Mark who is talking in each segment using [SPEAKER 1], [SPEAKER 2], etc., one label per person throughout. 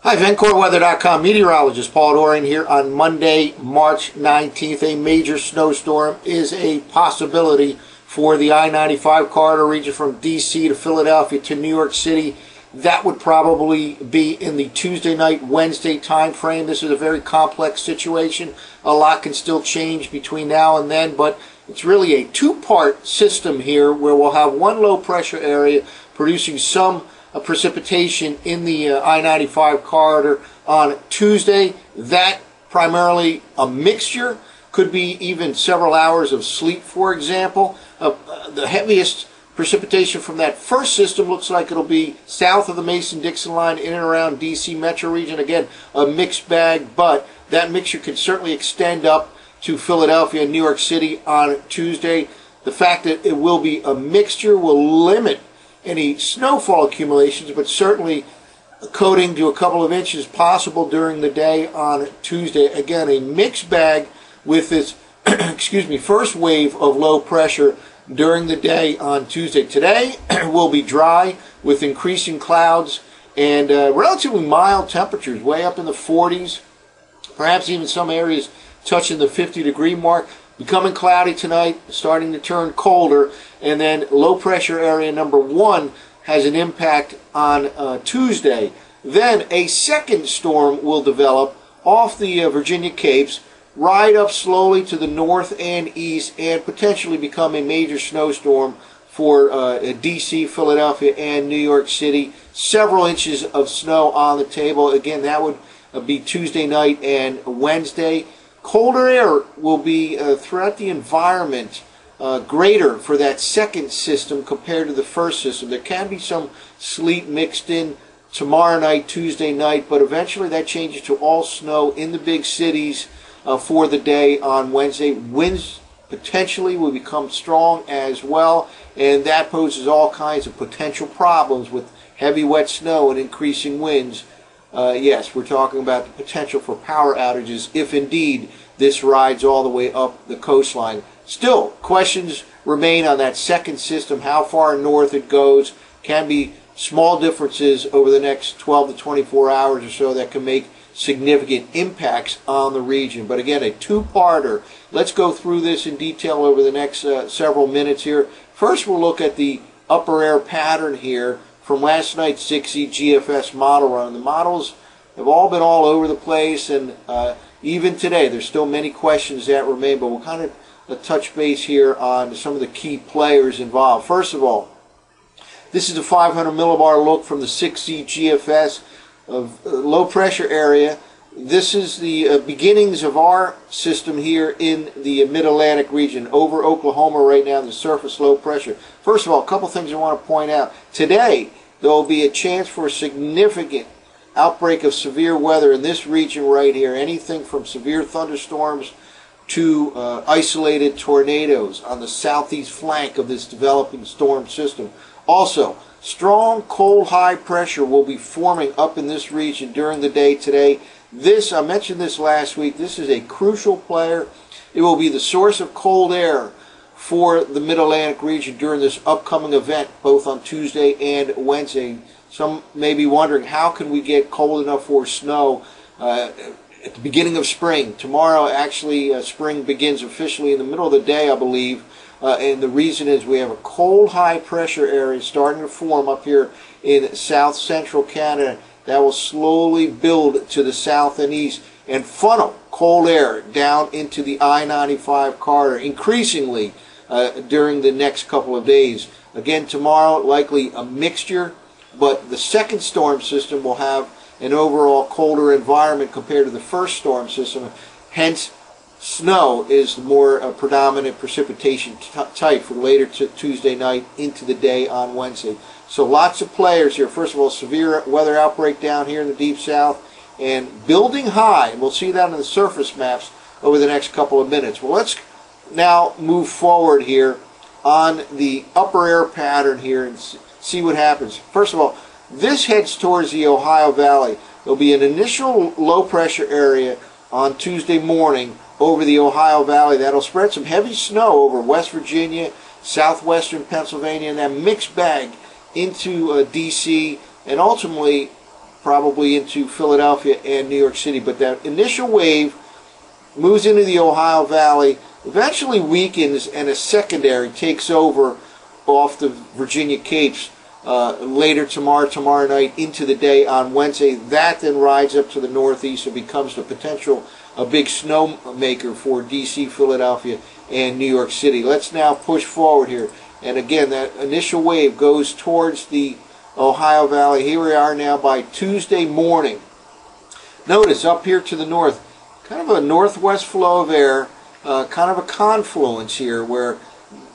[SPEAKER 1] Hi, VencoreWeather.com meteorologist Paul Dorian here on Monday, March 19th. A major snowstorm is a possibility for the I-95 corridor region from D.C. to Philadelphia to New York City. That would probably be in the Tuesday night, Wednesday time frame. This is a very complex situation. A lot can still change between now and then, but it's really a two-part system here where we'll have one low pressure area producing some precipitation in the I-95 corridor on Tuesday. That primarily a mixture, could be even several hours of sleet, for example. The heaviest precipitation from that first system looks like it'll be south of the Mason-Dixon line in and around D.C. metro region. Again, a mixed bag, but that mixture can certainly extend up to Philadelphia and New York City on Tuesday. The fact that it will be a mixture will limit any snowfall accumulations, but certainly coating to a couple of inches possible during the day on Tuesday. Again, a mixed bag with this first wave of low pressure during the day on Tuesday. Today will be dry with increasing clouds and relatively mild temperatures, way up in the 40s, perhaps even some areas touching the 50-degree mark. Becoming cloudy tonight, starting to turn colder, and then low pressure area number 1 has an impact on Tuesday. Then a second storm will develop off the Virginia Capes, ride up slowly to the north and east, and potentially become a major snowstorm for D.C., Philadelphia, and New York City. Several inches of snow on the table. Again, that would be Tuesday night and Wednesday. Colder air will be throughout the environment greater for that second system compared to the first system. There can be some sleet mixed in tomorrow night, Tuesday night, but eventually that changes to all snow in the big cities for the day on Wednesday. Winds potentially will become strong as well, and that poses all kinds of potential problems with heavy wet snow and increasing winds. Yes, we're talking about the potential for power outages if indeed this rides all the way up the coastline. Still, questions remain on that second system, how far north it goes. Can be small differences over the next 12 to 24 hours or so that can make significant impacts on the region. But again, a two-parter. Let's go through this in detail over the next several minutes here. First, we'll look at the upper air pattern here from last night's 6E GFS model run. The models have all been all over the place, and even today there's still many questions that remain, but we'll kind of touch base here on some of the key players involved. First of all, this is a 500 millibar look from the 6E GFS of low pressure area. This is the beginnings of our system here in the mid-Atlantic region over Oklahoma right now, the surface low pressure. First of all, a couple things I want to point out. Today, there will be a chance for a significant outbreak of severe weather in this region right here. Anything from severe thunderstorms to isolated tornadoes on the southeast flank of this developing storm system. Also, strong cold high pressure will be forming up in this region during the day today. This, I mentioned this last week, this is a crucial player. It will be the source of cold air for the Mid-Atlantic region during this upcoming event, both on Tuesday and Wednesday. Some may be wondering, how can we get cold enough for snow at the beginning of spring? Tomorrow, actually, spring begins officially in the middle of the day, I believe. And the reason is we have a cold high pressure area starting to form up here in south central Canada that will slowly build to the south and east and funnel cold air down into the I-95 corridor increasingly during the next couple of days. Again, tomorrow likely a mixture, but the second storm system will have an overall colder environment compared to the first storm system. Hence, snow is the more predominant precipitation type for later Tuesday night into the day on Wednesday. So lots of players here. First of all, severe weather outbreak down here in the deep south and building high. And we'll see that on the surface maps over the next couple of minutes. Well, let's now move forward here on the upper air pattern here and see what happens. First of all, this heads towards the Ohio Valley. There'll be an initial low pressure area on Tuesday morning over the Ohio Valley. That'll spread some heavy snow over West Virginia, southwestern Pennsylvania, and that mixed bag into D.C. and ultimately probably into Philadelphia and New York City. But that initial wave moves into the Ohio Valley, eventually weakens, and a secondary takes over off the Virginia Capes later tomorrow night into the day on Wednesday. That then rides up to the northeast and becomes the potential a big snowmaker for D.C., Philadelphia, and New York City. Let's now push forward here. And again, that initial wave goes towards the Ohio Valley. Here we are now by Tuesday morning. Notice up here to the north, kind of a northwest flow of air, kind of a confluence here where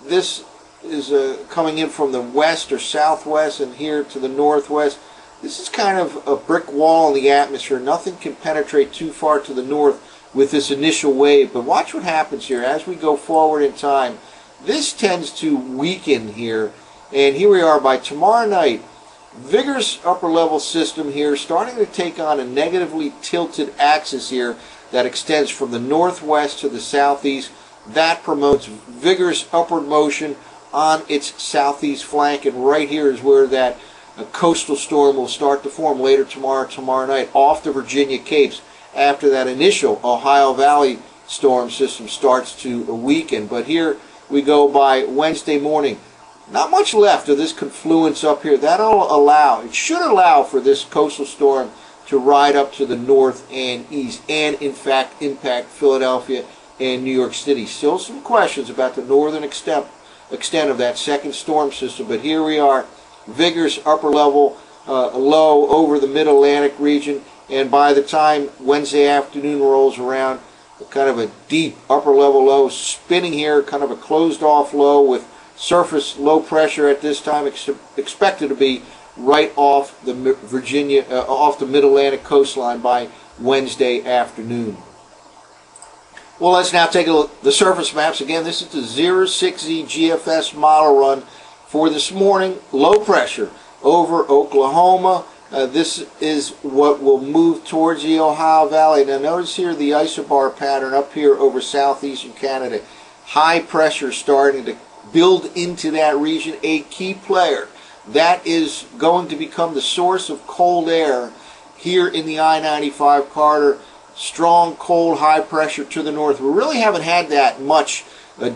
[SPEAKER 1] this is coming in from the west or southwest and here to the northwest. This is kind of a brick wall in the atmosphere. Nothing can penetrate too far to the north with this initial wave. But watch what happens here as we go forward in time. This tends to weaken here. And here we are by tomorrow night. Vigorous upper level system here starting to take on a negatively tilted axis here that extends from the northwest to the southeast. That promotes vigorous upward motion on its southeast flank, and right here is where that coastal storm will start to form later tomorrow night off the Virginia Capes after that initial Ohio Valley storm system starts to weaken. But here we go by Wednesday morning. Not much left of this confluence up here. That'll allow, it should allow for this coastal storm to ride up to the north and east and in fact impact Philadelphia and New York City. Still some questions about the northern extent of that second storm system, but here we are, vigorous upper level low over the mid-Atlantic region, and by the time Wednesday afternoon rolls around, kind of a deep upper level low spinning here, kind of a closed off low with surface low pressure at this time expected to be right off the off the mid-Atlantic coastline by Wednesday afternoon. Well, let's now take a look at the surface maps. Again, this is the 06Z GFS model run for this morning. Low pressure over Oklahoma. This is what will move towards the Ohio Valley. Now notice here the isobar pattern up here over southeastern Canada. High pressure starting to build into that region. A key player that is going to become the source of cold air here in the I-95 corridor. Strong, cold, high pressure to the north. We really haven't had that much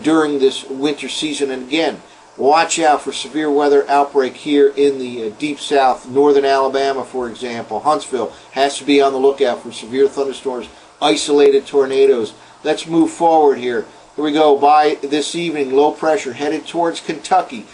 [SPEAKER 1] during this winter season. And again, watch out for severe weather outbreak here in the deep south, northern Alabama, for example. Huntsville has to be on the lookout for severe thunderstorms, isolated tornadoes. Let's move forward here. Here we go. By this evening, low pressure headed towards Kentucky.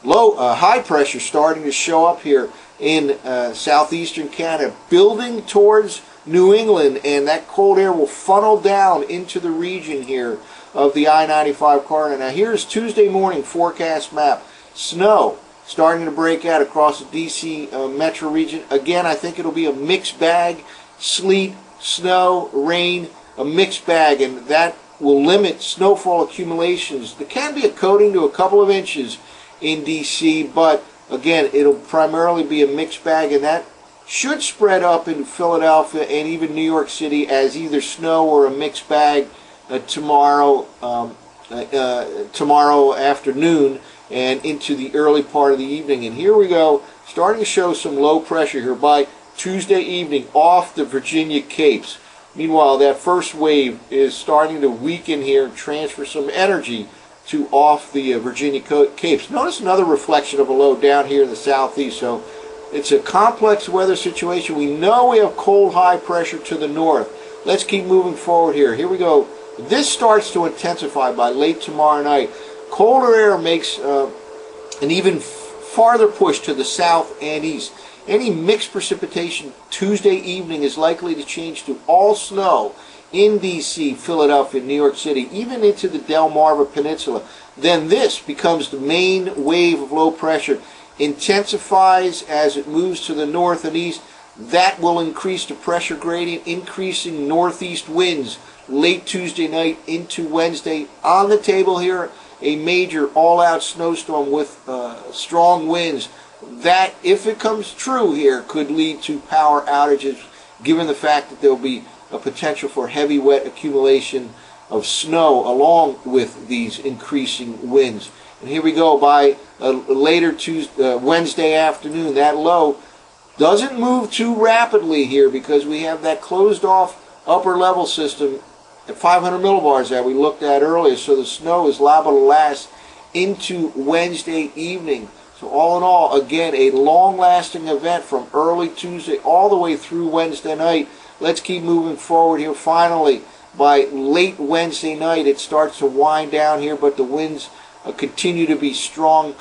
[SPEAKER 1] High pressure starting to show up here in southeastern Canada, building towards New England, and that cold air will funnel down into the region here of the I-95 corridor. Now here's Tuesday morning forecast map. Snow starting to break out across the D.C. metro region. Again, I think it'll be a mixed bag. Sleet, snow, rain, a mixed bag, and that will limit snowfall accumulations. There can be a coating to a couple of inches in D.C., but again, it'll primarily be a mixed bag, and that should spread up in Philadelphia and even New York City as either snow or a mixed bag tomorrow afternoon and into the early part of the evening. And here we go, starting to show some low pressure here by Tuesday evening off the Virginia Capes. Meanwhile, that first wave is starting to weaken here and transfer some energy to off the Virginia Capes. Notice another reflection of a low down here in the southeast. So it's a complex weather situation. We know we have cold high pressure to the north. Let's keep moving forward here. Here we go. This starts to intensify by late tomorrow night. Colder air makes an even farther push to the south and east. Any mixed precipitation Tuesday evening is likely to change to all snow in D.C., Philadelphia, New York City, even into the Delmarva Peninsula. Then this becomes the main wave of low pressure, intensifies as it moves to the north and east. That will increase the pressure gradient, increasing northeast winds late Tuesday night into Wednesday. On the table here, a major all-out snowstorm with strong winds. That, if it comes true here, could lead to power outages, given the fact that there will be a potential for heavy wet accumulation of snow along with these increasing winds. And here we go, by later Wednesday afternoon, that low Doesn't move too rapidly here because we have that closed off upper level system at 500 millibars that we looked at earlier. So the snow is liable to last into Wednesday evening. So all in all, again, a long-lasting event from early Tuesday all the way through Wednesday night. Let's keep moving forward here. Finally, by late Wednesday night, it starts to wind down here, but the winds continue to be strong,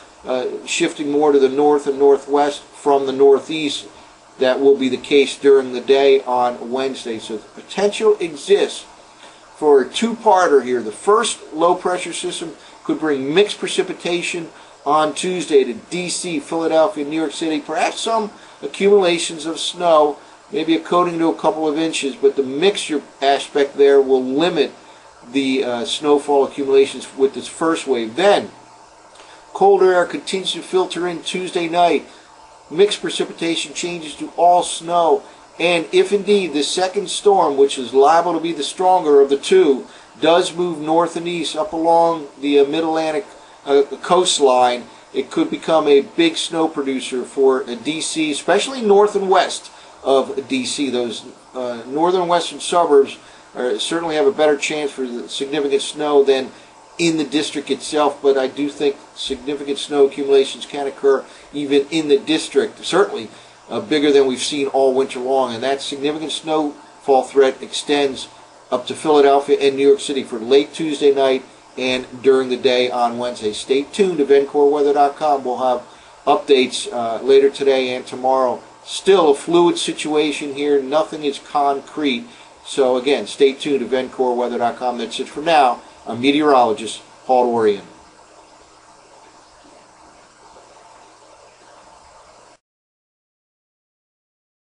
[SPEAKER 1] shifting more to the north and northwest from the northeast. That will be the case during the day on Wednesday. So the potential exists for a two-parter here. The first low-pressure system could bring mixed precipitation on Tuesday to D.C., Philadelphia, New York City. Perhaps some accumulations of snow, maybe a coating to a couple of inches, but the mixture aspect there will limit the snowfall accumulations with this first wave. Then, colder air continues to filter in Tuesday night. Mixed precipitation changes to all snow. And if indeed the second storm, which is liable to be the stronger of the two, does move north and east up along the mid-Atlantic coastline, it could become a big snow producer for D.C., especially north and west of D.C. Those northern and western suburbs certainly have a better chance for significant snow than in the district itself, but I do think significant snow accumulations can occur even in the district, certainly bigger than we've seen all winter long, and that significant snowfall threat extends up to Philadelphia and New York City for late Tuesday night and during the day on Wednesday. Stay tuned to VencoreWeather.com. We'll have updates later today and tomorrow. Still a fluid situation here. Nothing is concrete. So again, stay tuned to VencoreWeather.com. That's it for now. I'm meteorologist Paul Dorian.